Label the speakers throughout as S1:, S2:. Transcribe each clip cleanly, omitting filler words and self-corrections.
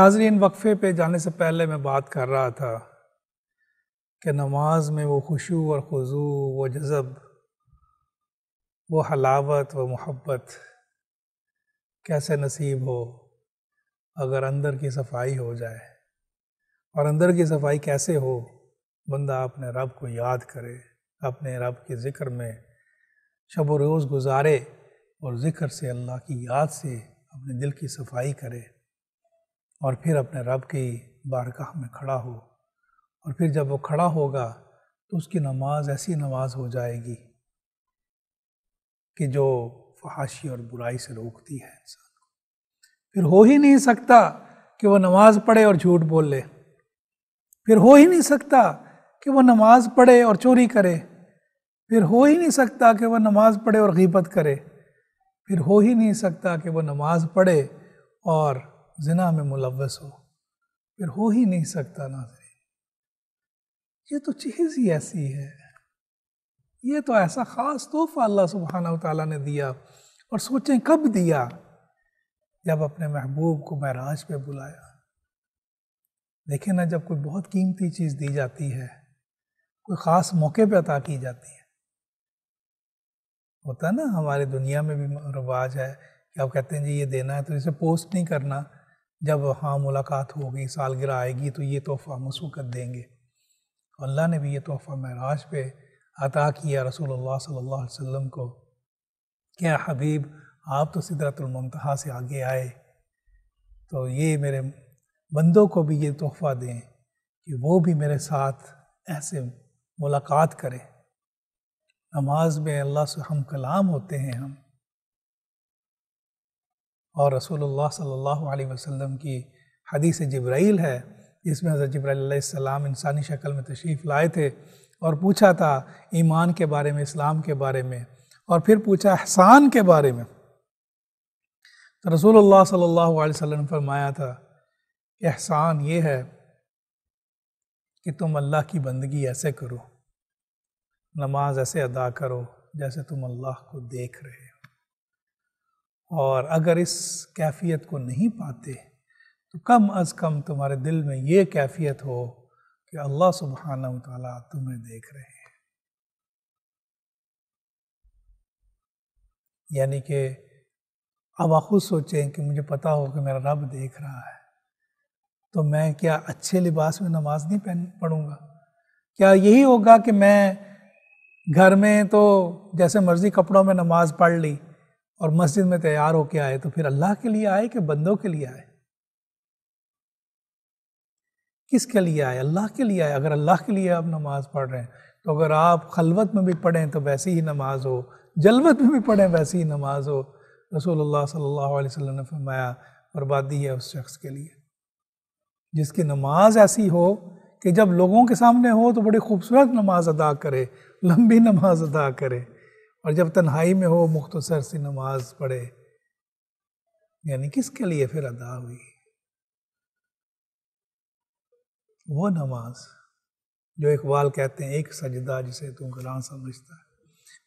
S1: ناظرین، وقفے پہ جانے سے پہلے میں بات کر رہا تھا کہ نماز میں وہ خشوع اور خضوع، وہ جذب، وہ حلاوت، وہ محبت کیسے نصیب ہو اگر اندر کی صفائی ہو جائے۔ اور اندر کی صفائی کیسے ہو؟ بندہ اپنے رب کو یاد کرے، اپنے رب کے ذکر میں شب و روز گزارے، اور ذکر سے، اللہ کی یاد سے اپنے دل کی صفائی کرے، اور پھر اپنے رب کی بارگاہ میں کھڑا ہو۔ اور پھر جب وہ کھڑا ہوگا تو اس کی نماز ایسی نماز ہو جائے گی کہ جو فحاشی اور برائی سے روکتی ہے انسان کو۔ پھر ہو ہی نہیں سکتا کہ وہ نماز پڑھے اور جھوٹ بول لے، پھر ہو ہی نہیں سکتا کہ وہ نماز پڑھے اور چوری کرے، پھر ہو ہی نہیں سکتا کہ وہ نماز پڑھے اور غیبت کرے، پھر ہو ہی نہیں سکتا کہ وہ نماز پڑھے اور زنا میں ملوث ہو، پھر ہو ہی نہیں سکتا۔ ناظرین، یہ تو چیز ہی ایسی ہے، یہ تو ایسا خاص تحفہ اللہ سبحانہ وتعالیٰ نے دیا، اور سوچیں کب دیا؟ جب اپنے محبوب کو معراج پہ بلایا۔ دیکھیں نا، جب کوئی بہت قیمتی چیز دی جاتی ہے، کوئی خاص موقع پہ عطا کی جاتی ہے، ہوتا ہے نا، ہمارے دنیا میں بھی رواج ہے کہ آپ کہتے ہیں جی یہ دینا ہے تو اسے پوسٹ نہیں کرنا، جب ہاں ملاقات ہوگی، سالگرہ آئے گی تو یہ تحفہ مسوقت دیں گے۔ اللہ نے بھی یہ تحفہ معراج پہ عطا کیا رسول اللہ صلی اللہ علیہ وسلم کو۔ کیا حبیب، آپ تو سدرۃ المنتہا سے آگے آئے، تو یہ میرے بندوں کو بھی یہ تحفہ دیں کہ وہ بھی میرے ساتھ ایسے ملاقات کریں۔ نماز میں اللہ سے ہم کلام ہوتے ہیں ہم، اور رسول اللہ صلی اللہ علیہ وسلم کی حدیث جبرائیل ہے جس میں حضرت جبرائیل علیہ السلام انسانی شکل میں تشریف لائے تھے اور پوچھا تھا ایمان کے بارے میں، اسلام کے بارے میں، اور پھر پوچھا احسان کے بارے میں۔ تو رسول اللہ صلی اللہ علیہ وسلم نے فرمایا تھا کہ احسان یہ ہے کہ تم اللہ کی بندگی ایسے کرو، نماز ایسے ادا کرو جیسے تم اللہ کو دیکھ رہے ہو، اور اگر اس کیفیت کو نہیں پاتے تو کم از کم تمہارے دل میں یہ کیفیت ہو کہ اللہ سبحانہ وتعالیٰ تمہیں دیکھ رہے ہیں۔ یعنی کہ اب آپ خود سوچیں کہ مجھے پتا ہو کہ میرا رب دیکھ رہا ہے، تو میں کیا اچھے لباس میں نماز نہیں پڑھوں گا؟ کیا یہی ہوگا کہ میں گھر میں تو جیسے مرضی کپڑوں میں نماز پڑھ لی اور مسجد میں تیار ہو کے آئے، تو پھر اللہ کے لیے آئے کہ بندوں کے لیے آئے؟ کس کے لیے آئے؟ اللہ کے لیے آئے۔ اگر اللہ کے لیے آپ نماز پڑھ رہے ہیں تو اگر آپ خلوت میں بھی پڑھیں تو ویسی ہی نماز ہو، جلوت میں بھی پڑھیں ویسی ہی نماز ہو۔ رسول اللہ صلی اللہ علیہ وسلم نے فرمایا بربادی ہے اس شخص کے لیے جس کی نماز ایسی ہو کہ جب لوگوں کے سامنے ہو تو بڑی خوبصورت نماز ادا کرے، لمبی نماز ادا کرے، اور جب تنہائی میں ہو مختصر سی نماز پڑھے۔ یعنی کس کے لیے پھر ادا ہوئی وہ نماز جو اقبال کہتے ہیں ایک سجدہ جسے تو گراں سمجھتا ہے؟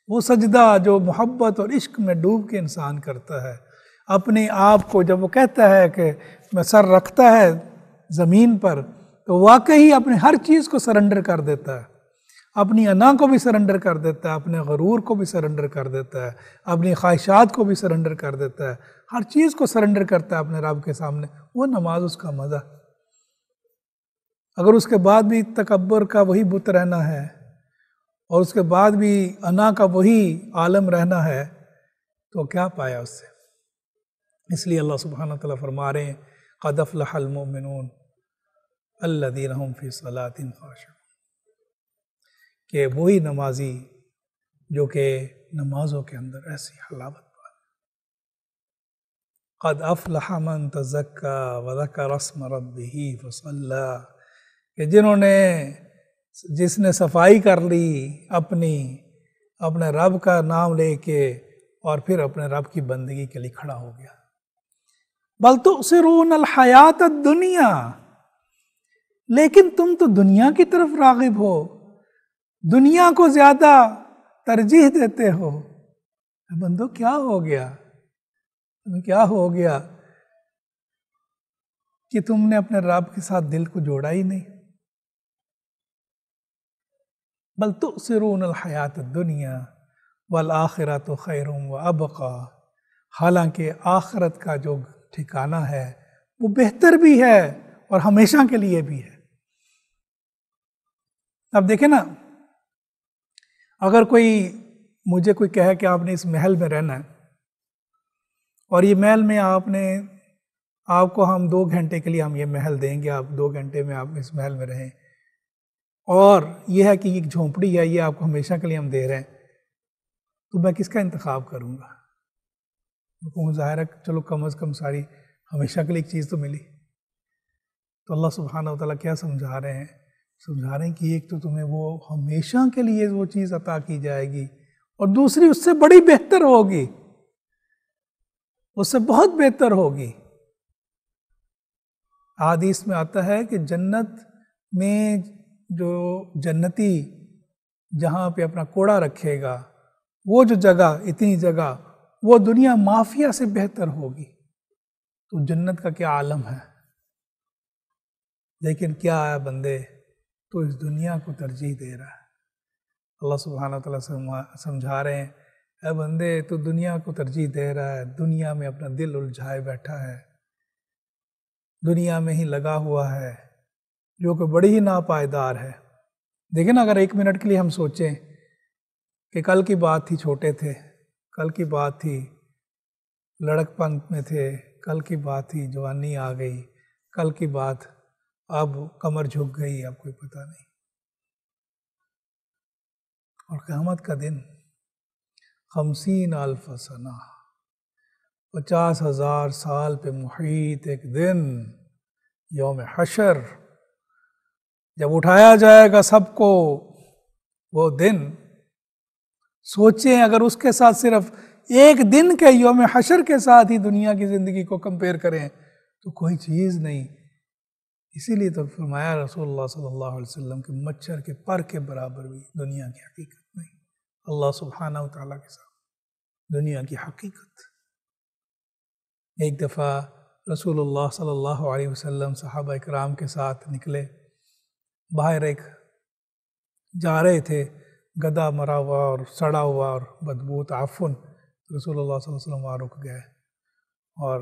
S1: وہ سجدہ جو محبت اور عشق میں ڈوب کے انسان کرتا ہے، اپنے آپ کو جب وہ کہتا ہے کہ میں سر رکھتا ہے زمین پر، تو واقعی اپنے ہر چیز کو سرنڈر کر دیتا ہے، اپنی انا کو بھی سرنڈر کر دیتا ہے، اپنے غرور کو بھی سرنڈر کر دیتا ہے، اپنی خواہشات کو بھی سرنڈر کر دیتا ہے، ہر چیز کو سرنڈر کرتا ہے اپنے رب کے سامنے۔ وہ نماز اس کا مزہ۔ اگر اس کے بعد بھی تکبر کا وہی بت رہنا ہے اور اس کے بعد بھی انا کا وہی عالم رہنا ہے تو کیا پایا اس سے؟ اس لیے اللہ سبحانہ وتعالیٰ فرما رہے ہیں قد افلح المؤمنون الذین هم فی صلاتہم خاشعون، کہ وہی نمازی جو کہ نمازوں کے اندر ایسی حلاوت پائے۔ قد افلح من تزکا وذکر اسم ربہ فصلی، کہ جس نے صفائی کر لی اپنے رب کا نام لے کے اور پھر اپنے رب کی بندگی کے لیے کھڑا ہو گیا۔ بل تؤثرون الحیات الدنیا، لیکن تم تو دنیا کی طرف راغب ہو، دنیا کو زیادہ ترجیح دیتے ہو۔ بندو کیا ہو گیا؟ کیا ہو گیا کہ تم نے اپنے رب کے ساتھ دل کو جوڑا ہی نہیں. بل تؤثرون الحیات الدنیا والآخرۃ خیر وابقی، حالانکہ آخرت کا جو ٹھکانہ ہے وہ بہتر بھی ہے اور ہمیشہ کے لیے بھی ہے. اب دیکھیں نا، اگر مجھے کوئی کہے کہ آپ نے اس محل میں رہنا ہے اور یہ محل میں آپ کو ہم 2 گھنٹے کے لیے ہم یہ محل دیں گے، آپ 2 گھنٹے میں آپ اس محل میں رہیں، اور یہ ہے کہ ایک جھونپڑی ہے، یہ آپ کو ہمیشہ کے لیے ہم دے رہے ہیں، تو میں کس کا انتخاب کروں گا؟ ظاہر ہے چلو کم از کم ساری ہمیشہ کے لیے ایک چیز تو ملی. تو اللہ سبحانہ و تعالیٰ کیا سمجھا رہے ہیں؟ سمجھا رہے ہیں کہ ایک تو تمہیں وہ ہمیشہ کے لیے وہ چیز عطا کی جائے گی، اور دوسری اس سے بڑی بہتر ہوگی، اس سے بہت بہتر ہوگی. حدیث میں آتا ہے کہ جنت میں جو جنتی جہاں پہ اپنا کوڑا رکھے گا، وہ جو جگہ، اتنی جگہ، وہ دنیا مافیا سے بہتر ہوگی. تو جنت کا کیا عالم ہے. لیکن کیا ہے بندے، تو اس دنیا کو ترجیح دے رہا ہے. اللہ سبحانہ وتعالیٰ سمجھا رہے ہیں، اے بندے تو دنیا کو ترجیح دے رہا ہے، دنیا میں اپنا دل الجھائے بیٹھا ہے، دنیا میں ہی لگا ہوا ہے، جو کہ بڑی ہی ناپائیدار ہے. دیکھیں نا، اگر 1 منٹ کے لیے ہم سوچیں کہ کل کی بات تھی، چھوٹے تھے، کل کی بات تھی لڑک پن میں تھے، کل کی بات تھی جوانی آ گئی، کل کی بات اب کمر جھک گئی، اب کوئی پتہ نہیں. اور قیامت کا دن 50,000 سنہ، 50,000 سال پہ محیط ایک دن، یوم حشر، جب اٹھایا جائے گا سب کو. وہ دن سوچیں، اگر اس کے ساتھ صرف ایک دن کے یوم حشر کے ساتھ ہی دنیا کی زندگی کو کمپیئر کریں تو کوئی چیز نہیں. اسی لیے تو فرمایا رسول اللہ صلی اللہ علیہ وسلم کہ مچھر کے پر کے برابر بھی دنیا کی حقیقت نہیں. اللہ سبحانہ و تعالیٰ کے ساتھ دنیا کی حقیقت. ایک دفعہ رسول اللہ صلی اللہ علیہ وسلم صحابہ اکرام کے ساتھ نکلے، باہر ایک جا رہے تھے، گدھا مرا ہوا اور سڑا ہوا اور بدبو تعفن. رسول اللہ صلی اللہ علیہ وسلم وہاں رک گئے اور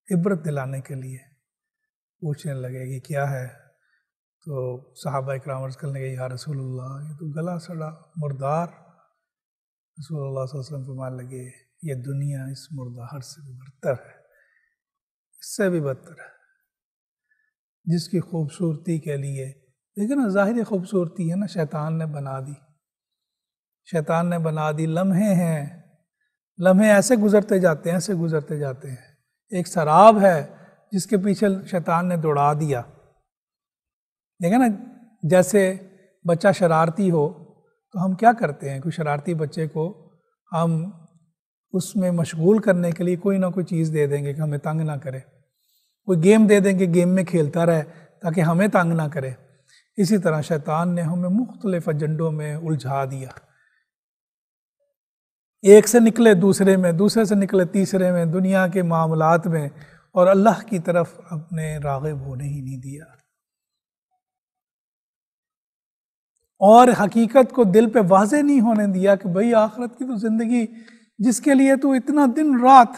S1: عبرت دلانے کے لیے پوچھنے لگے کہ کیا ہے. تو صحابہ اکرام عرض کرنے لگے، یا رسول اللہ یہ تو گلا سڑا مردار. رسول اللہ صلی اللہ علیہ وسلم فرمانے لگے، یہ دنیا اس مردار سے بھی بدتر ہے، اس سے بھی بدتر ہے. جس کی خوبصورتی کے لیے، لیکن نا ظاہری خوبصورتی ہے نا، شیطان نے بنا دی. شیطان نے بنا دی، لمحے ہیں، لمحے ایسے گزرتے جاتے ہیں، ایسے گزرتے جاتے ہیں. ایک سراب ہے جس کے پیچھے شیطان نے دوڑا دیا. دیکھیں نا، جیسے بچہ شرارتی ہو تو ہم کیا کرتے ہیں، کوئی شرارتی بچے کو ہم اس میں مشغول کرنے کے لیے کوئی نہ کوئی چیز دے دیں گے کہ ہمیں تنگ نہ کرے. کوئی گیم دے دیں گے، گیم میں کھیلتا رہے تاکہ ہمیں تنگ نہ کرے. اسی طرح شیطان نے ہمیں مختلف ایجنڈوں میں الجھا دیا. ایک سے نکلے دوسرے میں، دوسرے سے نکلے تیسرے میں، دنیا کے معاملات میں، اور اللہ کی طرف اپنے راغب ہونے ہی نہیں دیا. اور حقیقت کو دل پہ واضح نہیں ہونے دیا کہ بھئی آخرت کی تو زندگی جس کے لیے تو اتنا دن رات.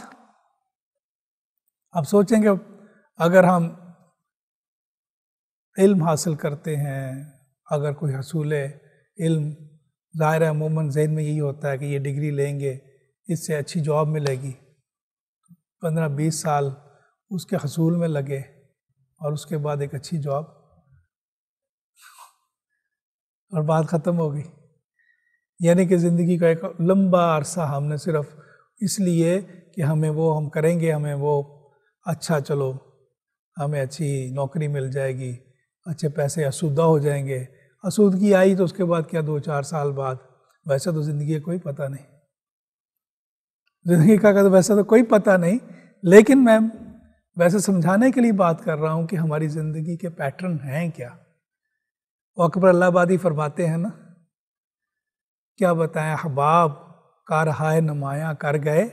S1: اب سوچیں کہ اگر ہم علم حاصل کرتے ہیں، اگر کوئی حصول علم، ظاہر ہے عموماً ذہن میں یہی ہوتا ہے کہ یہ ڈگری لیں گے اس سے اچھی جاب ملے گی. 15-20 سال اس کے حصول میں لگے اور اس کے بعد ایک اچھی جاب اور بات ختم ہو گئی. یعنی کہ زندگی کا ایک لمبا عرصہ ہم نے صرف اس لیے کہ ہم کریں گے، ہمیں وہ اچھا، چلو ہمیں اچھی نوکری مل جائے گی، اچھے پیسے اسودہ ہو جائیں گے. اسودگی آئی تو اس کے بعد کیا 2-4 سال بعد، ویسے تو زندگی کا کوئی پتہ نہیں، زندگی کا ویسے تو کوئی پتہ نہیں. لیکن میں ویسے سمجھانے کے لیے بات کر رہا ہوں کہ ہماری زندگی کے پیٹرن ہیں کیا. وہ اکبر اللہ آبادی فرماتے ہیں نا، کیا بتائیں احباب کارہائے نمایاں کر گئے،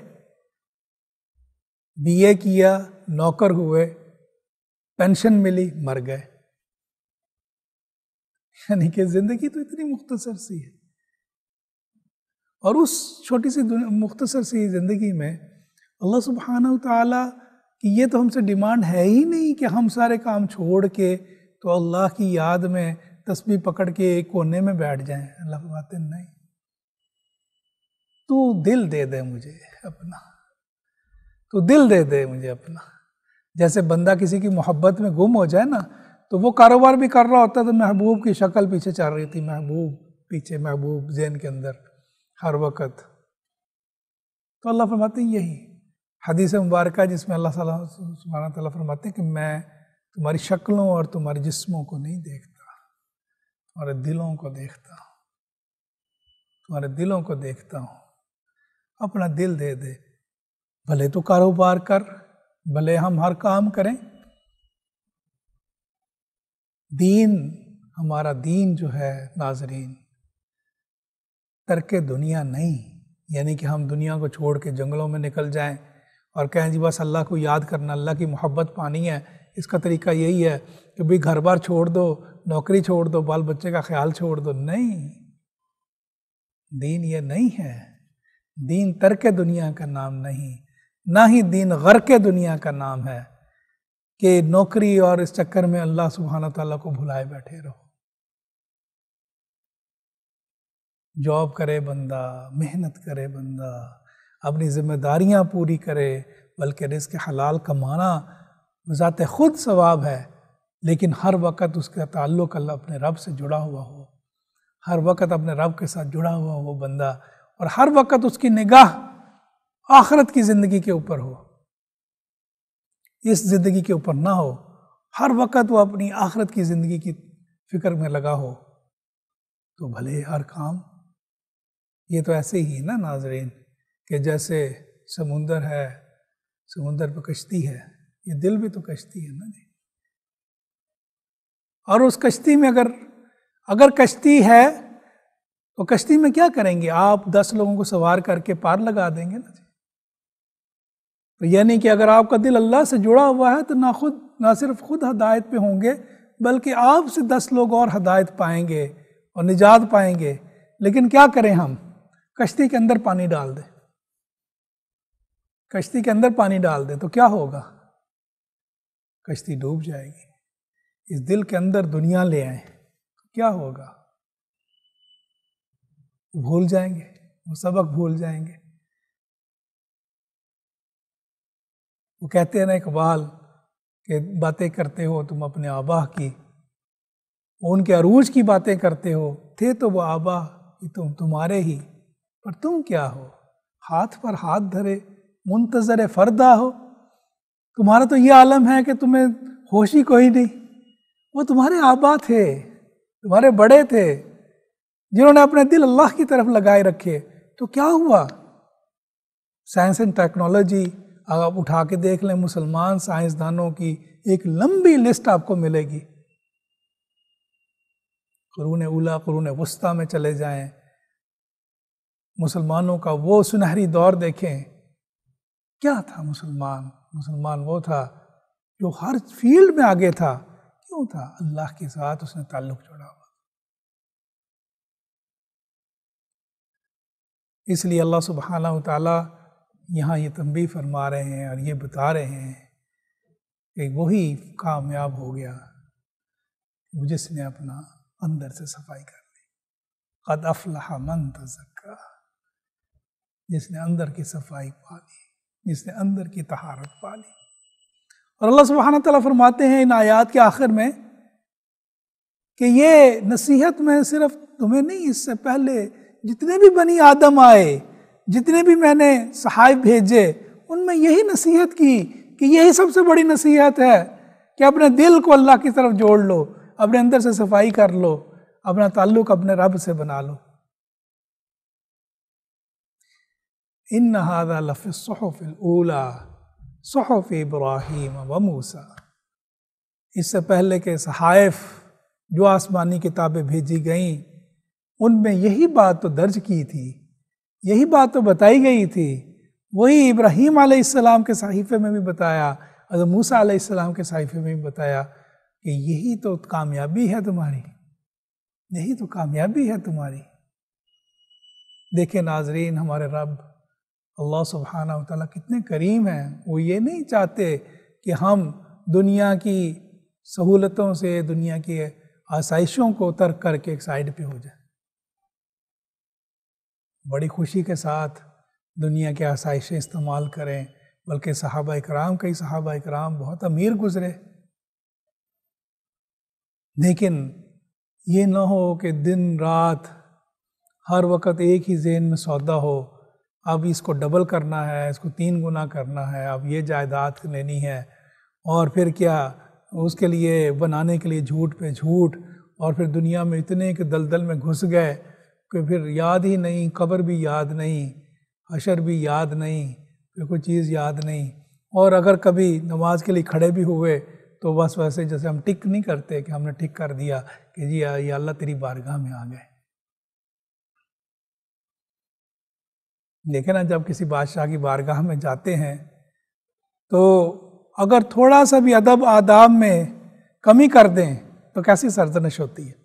S1: BA کیا، نوکر ہوئے، پینشن ملی، مر گئے. یعنی کہ زندگی تو اتنی مختصر سی ہے، اور اس چھوٹی سی مختصر سی زندگی میں اللہ سبحانہ وتعالیٰ کی یہ تو ہم سے ڈیمانڈ ہے ہی نہیں کہ ہم سارے کام چھوڑ کے تو اللہ کی یاد میں تسبیح پکڑ کے ایک کونے میں بیٹھ جائیں. اللہ فرماتے ہیں نہیں، تو دل دے دے مجھے اپنا، تو دل دے دے مجھے اپنا. جیسے بندہ کسی کی محبت میں گم ہو جائے نا، تو وہ کاروبار بھی کر رہا ہوتا ہے تو محبوب کی شکل پیچھے چل رہی تھی، محبوب پیچھے، محبوب ذہن کے اندر ہر وقت. تو اللہ فرماتے ہیں یہی حدیث مبارکہ جس میں اللہ سبحانہ تعالیٰ فرماتے ہیں کہ میں تمہاری شکلوں اور تمہارے جسموں کو نہیں دیکھتا، تمہارے دلوں کو دیکھتا ہوں، تمہارے دلوں کو دیکھتا ہوں. اپنا دل دے دے، بھلے تو کاروبار کر، بھلے ہم ہر کام کریں. دین، ہمارا دین جو ہے ناظرین، ترک دنیا نہیں، یعنی کہ ہم دنیا کو چھوڑ کے جنگلوں میں نکل جائیں اور کہیں جی بس اللہ کو یاد کرنا، اللہ کی محبت پانی ہے. اس کا طریقہ یہی ہے کہ بھی گھر بار چھوڑ دو، نوکری چھوڑ دو، بال بچے کا خیال چھوڑ دو. نہیں، دین یہ نہیں ہے. دین ترک دنیا کا نام نہیں، نہ ہی دین غرق دنیا کا نام ہے کہ نوکری اور اس چکر میں اللہ سبحانہ تعالیٰ کو بھلائے بیٹھے رہو. جاب کرے بندہ، محنت کرے بندہ، اپنی ذمہ داریاں پوری کرے، بلکہ رزق حلال کمانا ذات خود ثواب ہے، لیکن ہر وقت اس کا تعلق اللہ اپنے رب سے جڑا ہوا ہو، ہر وقت اپنے رب کے ساتھ جڑا ہوا ہو بندہ، اور ہر وقت اس کی نگاہ آخرت کی زندگی کے اوپر ہو، اس زندگی کے اوپر نہ ہو. ہر وقت وہ اپنی آخرت کی زندگی کی فکر میں لگا ہو، تو بھلے ہر کام. یہ تو ایسے ہی نا ناظرین کہ جیسے سمندر ہے، سمندر پہ کشتی ہے، یہ دل بھی تو کشتی ہے نا جی. اور اس کشتی میں اگر کشتی ہے تو کشتی میں کیا کریں گے؟ آپ 10 لوگوں کو سوار کر کے پار لگا دیں گے نا جی. تو یعنی کہ اگر آپ کا دل اللہ سے جڑا ہوا ہے تو نہ صرف خود ہدایت پہ ہوں گے، بلکہ آپ سے 10 لوگ اور ہدایت پائیں گے اور نجات پائیں گے. لیکن کیا کریں ہم؟ کشتی کے اندر پانی ڈال دیں، کشتی کے اندر پانی ڈال دیں تو کیا ہوگا؟ کشتی ڈوب جائے گی. اس دل کے اندر دنیا لے آئیں تو کیا ہوگا؟ بھول جائیں گے، وہ سبق بھول جائیں گے. وہ کہتے ہیں نا اقبال کہ باتیں کرتے ہو تم اپنے آبا کی، ان کے عروج کی باتیں کرتے ہو، تھے تو وہ آبا تمہارے ہی، پر تم کیا ہو؟ ہاتھ پر ہاتھ دھرے منتظر فردا ہو. تمہارا تو یہ عالم ہے کہ تمہیں ہوش ہی کوئی نہیں. وہ تمہارے آبا تھے، تمہارے بڑے تھے، جنہوں نے اپنے دل اللہ کی طرف لگائے رکھے. تو کیا ہوا؟ سائنس اینڈ ٹیکنالوجی آپ اٹھا کے دیکھ لیں، مسلمان سائنسدانوں کی ایک لمبی لسٹ آپ کو ملے گی. قرون اولیٰ، قرون وسطیٰ میں چلے جائیں، مسلمانوں کا وہ سنہری دور دیکھیں. کیا تھا مسلمان وہ تھا جو ہر فیلڈ میں آگے تھا. کیوں تھا؟ اللہ کے ساتھ اس نے تعلق جوڑا ہوا. اس لیے اللہ سبحانہ وتعالی یہاں یہ تنبیہ فرما رہے ہیں اور یہ بتا رہے ہیں کہ وہی کامیاب ہو گیا جس نے اپنا اندر سے صفائی کر لی. قد افلح من تزکا، جس نے اندر کی صفائی پا لی، جس نے اندر کی طہارت پا لی. اور اللہ سبحانہ تعالیٰ فرماتے ہیں ان آیات کے آخر میں کہ یہ نصیحت میں صرف تمہیں نہیں، اس سے پہلے جتنے بھی بنی آدم آئے، جتنے بھی میں نے صحائف بھیجے، ان میں یہی نصیحت کی کہ یہی سب سے بڑی نصیحت ہے کہ اپنے دل کو اللہ کی طرف جوڑ لو، اپنے اندر سے صفائی کر لو، اپنا تعلق اپنے رب سے بنا لو. ان هذا لفی الصحف الاولی صحف ابراہیم و موسیٰ. اس سے پہلے کے صحائف جو آسمانی کتابیں بھیجی گئیں، ان میں یہی بات تو درج کی تھی، یہی بات تو بتائی گئی تھی. وہی ابراہیم علیہ السلام کے صحیفے میں بھی بتایا، حضرت موسیٰ علیہ السلام کے صحیفے میں بھی بتایا کہ یہی تو کامیابی ہے تمہاری، یہی تو کامیابی ہے تمہاری۔ دیکھیں ناظرین، ہمارے رب اللہ سبحانہ و تعالیٰ کتنے کریم ہیں۔ وہ یہ نہیں چاہتے کہ ہم دنیا کی سہولتوں سے، دنیا کی آسائشوں کو ترک کر کے ایک سائیڈ پہ ہو جائیں، بڑی خوشی کے ساتھ دنیا کے آسائشیں استعمال کریں، بلکہ صحابہ اکرام، کئی صحابہ اکرام بہت امیر گزرے، لیکن یہ نہ ہو کہ دن رات ہر وقت ایک ہی ذہن میں سودا ہو، اب اس کو ڈبل کرنا ہے، اس کو 3 گنا کرنا ہے، اب یہ جائیداد لینی ہے، اور پھر کیا اس کے لیے بنانے کے لیے جھوٹ پہ جھوٹ، اور پھر دنیا میں اتنے کہ دلدل میں گھس گئے کہ پھر یاد ہی نہیں، قبر بھی یاد نہیں، حشر بھی یاد نہیں، پھر کوئی چیز یاد نہیں، اور اگر کبھی نماز کے لیے کھڑے بھی ہوئے تو بس ویسے جیسے ہم ٹک نہیں کرتے کہ ہم نے ٹک کر دیا کہ جی یا اللہ تیری بارگاہ میں آ گئے۔ لیکن جب کسی بادشاہ کی بارگاہ میں جاتے ہیں تو اگر تھوڑا سا بھی ادب آداب میں کمی کر دیں تو کیسی سرزنش ہوتی ہے۔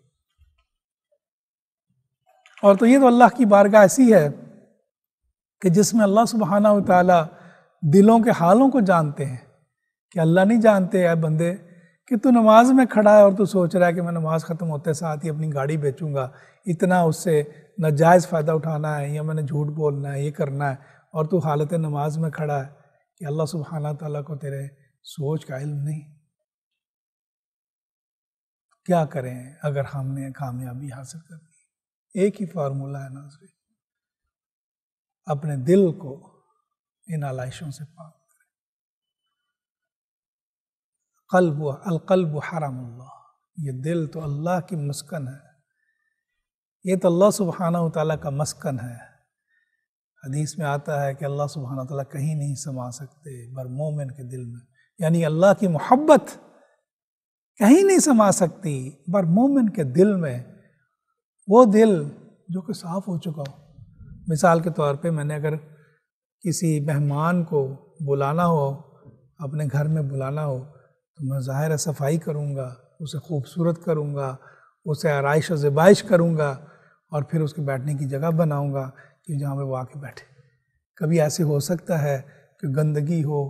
S1: اور تو یہ تو اللہ کی بارگاہ ایسی ہے کہ جس میں اللہ سبحانہ و تعالیٰ دلوں کے حالوں کو جانتے ہیں، کہ اللہ نہیں جانتے اے بندے کہ تو نماز میں کھڑا ہے اور تو سوچ رہا ہے کہ میں نماز ختم ہوتے ساتھ ہی اپنی گاڑی بیچوں گا، اتنا اس سے ناجائز فائدہ اٹھانا ہے، یا میں نے جھوٹ بولنا ہے، یہ کرنا ہے، اور تو حالت نماز میں کھڑا ہے، کہ اللہ سبحانہ تعالیٰ کو تیرے سوچ کا علم نہیں۔ کیا کریں اگر ہم نے کامیابی حاصل کرنی ہے؟ ایک ہی فارمولہ ہے ناظرین، اپنے دل کو ان علائشوں سے پاک کریں۔ القلب حرم اللہ، یہ دل تو اللہ کی مسکن ہے، یہ تو اللہ سبحانہ و تعالیٰ کا مسکن ہے۔ حدیث میں آتا ہے کہ اللہ سبحانہ و تعالیٰ کہیں نہیں سما سکتے بر مومن کے دل میں، یعنی اللہ کی محبت کہیں نہیں سما سکتی بر مومن کے دل میں، وہ دل جو کہ صاف ہو چکا ہو۔ مثال کے طور پہ میں نے اگر کسی مہمان کو بلانا ہو، اپنے گھر میں بلانا ہو، تو میں ظاہر ہے صفائی کروں گا، اسے خوبصورت کروں گا، اسے آرائش و زیبائش کروں گا، اور پھر اس کے بیٹھنے کی جگہ بناؤں گا کہ جہاں پہ وہ آ کے بیٹھے۔ کبھی ایسے ہو سکتا ہے کہ گندگی ہو،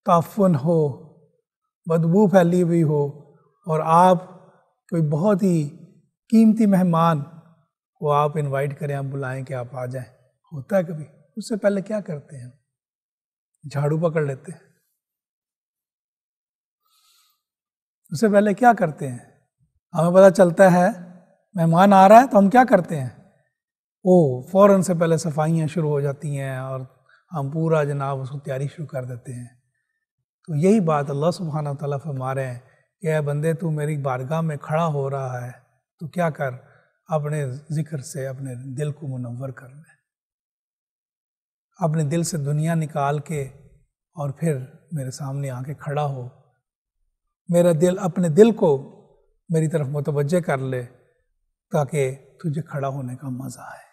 S1: تعفن ہو، بدبو پھیلی ہوئی ہو، اور آپ کوئی بہت ہی قیمتی مہمان کو آپ انوائٹ کریں، آپ بلائیں کہ آپ آ جائیں، ہوتا ہے کبھی؟ اس سے پہلے کیا کرتے ہیں؟ جھاڑو پکڑ لیتے ہیں۔ اس سے پہلے کیا کرتے ہیں؟ ہمیں پتہ چلتا ہے مہمان آ رہا ہے تو ہم کیا کرتے ہیں؟ فوراً سے پہلے صفائیاں شروع ہو جاتی ہیں، اور ہم پورا جناب اس کو تیاری شروع کر دیتے ہیں۔ تو یہی بات اللہ سبحانہ و تعالیٰ فرما رہے ہیں کہ اے بندے، تو میری بارگاہ میں کھڑا ہو رہا ہے تو کیا کر، اپنے ذکر سے اپنے دل کو منور کر لے، اپنے دل سے دنیا نکال کے، اور پھر میرے سامنے آ کے کھڑا ہو، میرا دل، اپنے دل کو میری طرف متوجہ کر لے تاکہ تجھے کھڑا ہونے کا مزہ آئے۔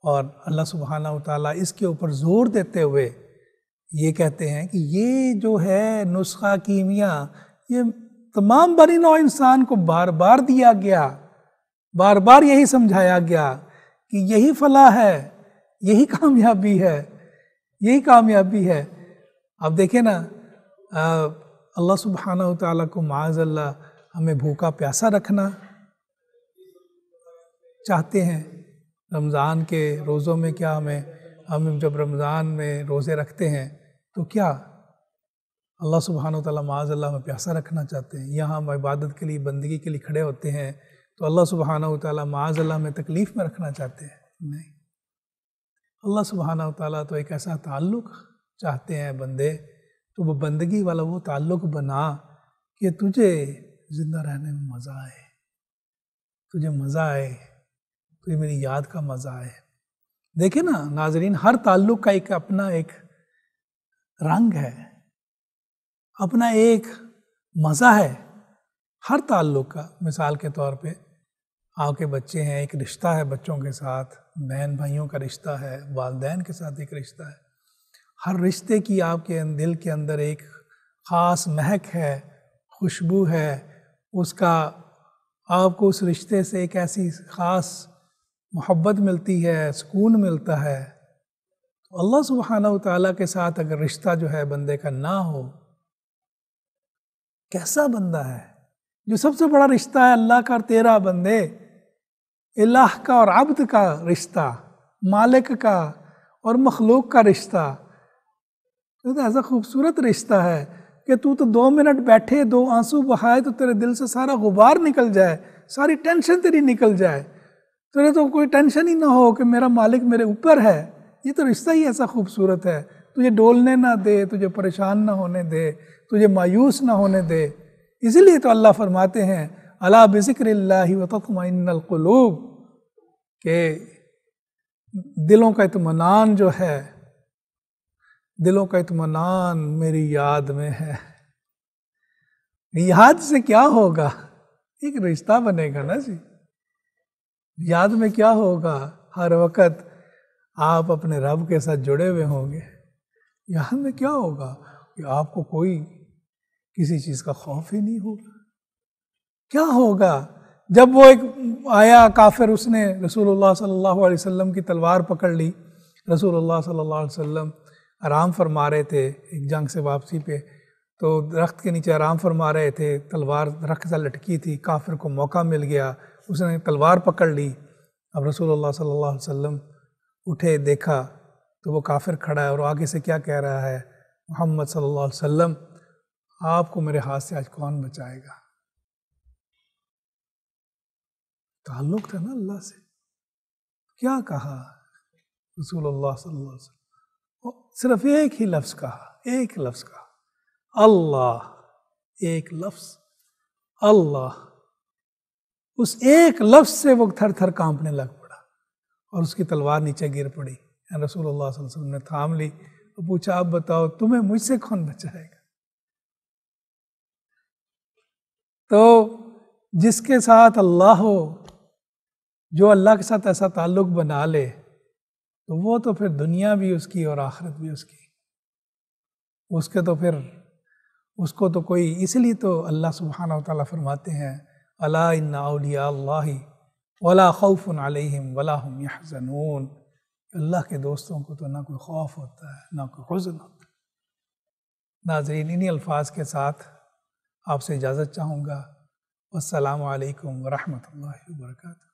S1: اور اللہ سبحانہ و تعالیٰ اس کے اوپر زور دیتے ہوئے یہ کہتے ہیں کہ یہ جو ہے نسخہ کیمیا، یہ تمام بنی نوع انسان کو بار بار دیا گیا، بار بار یہی سمجھایا گیا کہ یہی فلاح ہے، یہی کامیابی ہے، یہی کامیابی ہے۔ اب دیکھیں نا، اللہ سبحانہ و تعالیٰ کو معاذ اللہ ہمیں بھوکا پیاسا رکھنا چاہتے ہیں۔ رمضان کے روزوں میں کیا ہم جب رمضان میں روزے رکھتے ہیں تو کیا اللہ سبحانہ و تعالیٰ معاذ اللہ ہمیں پیاسا رکھنا چاہتے ہیں؟ یہاں ہم عبادت کے لیے، بندگی کے لیے کھڑے ہوتے ہیں تو اللہ سبحانہ و تعالیٰ معاذ اللہ ہمیں تکلیف میں رکھنا چاہتے ہیں؟ نہیں، اللہ سبحانہ و تعالیٰ تو ایک ایسا تعلق چاہتے ہیں بندے، تو وہ بندگی والا وہ تعلق بنا کہ تجھے زندہ رہنے میں مزہ آئے، تجھے مزہ آئے، تجھے میری یاد کا مزہ آئے۔ دیکھیں نا ناظرین، ہر تعلق کا ایک اپنا ایک رنگ ہے، اپنا ایک مزہ ہے ہر تعلق کا۔ مثال کے طور پہ آپ کے بچے ہیں، ایک رشتہ ہے بچوں کے ساتھ، بہن بھائیوں کا رشتہ ہے، والدین کے ساتھ ایک رشتہ ہے۔ ہر رشتے کی آپ کے دل کے اندر ایک خاص مہک ہے، خوشبو ہے، اس کا آپ کو اس رشتے سے ایک ایسی خاص محبت ملتی ہے، سکون ملتا ہے۔ تو اللہ سبحانہ و تعالیٰ کے ساتھ اگر رشتہ جو ہے بندے کا نہ ہو، کیسا بندہ ہے؟ جو سب سے بڑا رشتہ ہے اللہ کا اور تیرا بندے، الہ کا اور عبد کا رشتہ، مالک کا اور مخلوق کا رشتہ، تو ایسا خوبصورت رشتہ ہے کہ تو 2 منٹ بیٹھے، 2 آنسو بہائے تو تیرے دل سے سارا غبار نکل جائے، ساری ٹینشن تیری نکل جائے، تیرے تو کوئی ٹینشن ہی نہ ہو کہ میرا مالک میرے اوپر ہے۔ یہ تو رشتہ ہی ایسا خوبصورت ہے، تجھے ڈولنے نہ دے، تجھے پریشان نہ ہونے دے، تجھے مایوس نہ ہونے دے۔ اسی لیے تو اللہ فرماتے ہیں الا بذکر اللہ وتطمئن القلوب، کہ دلوں کا اطمینان جو ہے، دلوں کا اطمینان میری یاد میں ہے۔ یاد سے کیا ہوگا؟ ایک رشتہ بنے گا نا جی۔ یاد میں کیا ہوگا؟ ہر وقت آپ اپنے رب کے ساتھ جڑے ہوئے ہوں گے۔ یاد میں کیا ہوگا؟ کہ آپ کو کوئی کسی چیز کا خوف ہی نہیں ہوگا۔ کیا ہوگا جب وہ ایک آیا کافر، اس نے رسول اللہ صلی اللہ علیہ وسلم کی تلوار پکڑ لی۔ رسول اللہ صلی اللہ علیہ وسلم آرام فرما رہے تھے ایک جنگ سے واپسی پہ، تو درخت کے نیچے آرام فرما رہے تھے، تلوار درخت سے لٹکی تھی، کافر کو موقع مل گیا، اس نے تلوار پکڑ لی۔ اب رسول اللہ صلی اللہ علیہ وسلم اٹھے، دیکھا تو وہ کافر کھڑا ہے اور آگے سے کیا کہہ رہا ہے؟ محمد صلی اللہ علیہ وسلم، آپ کو میرے ہاتھ سے آج کون بچائے گا؟ تعلق تھا نا اللہ سے۔ کیا کہا رسول اللہ صلی اللہ علیہ وسلم؟ صرف ایک ہی لفظ کہا، ایک لفظ کہا، اللہ، ایک لفظ اللہ۔ اس ایک لفظ سے وہ تھر تھر کانپنے لگ پڑا اور اس کی تلوار نیچے گر پڑی۔ رسول اللہ صلی اللہ علیہ وسلم نے تھام لی اور پوچھا اب بتاؤ تمہیں مجھ سے کون بچائے گا؟ تو جس کے ساتھ اللہ ہو، جو اللہ کے ساتھ ایسا تعلق بنا لے، تو وہ تو پھر دنیا بھی اس کی اور آخرت بھی اس کی، اس کے تو پھر اس کو تو کوئی، اس لیے تو اللہ سبحانہ وتعالیٰ فرماتے ہیں الا ان اولیاء اللہ ولا خوف علیہم ولا هم یحزنون، اللہ کے دوستوں کو تو نہ کوئی خوف ہوتا ہے نہ کوئی حزن ہوتا ہے۔ ناظرین، انہی الفاظ کے ساتھ آپ سے اجازت چاہوں گا۔ والسلام علیکم ورحمۃ اللہ وبرکاتہ۔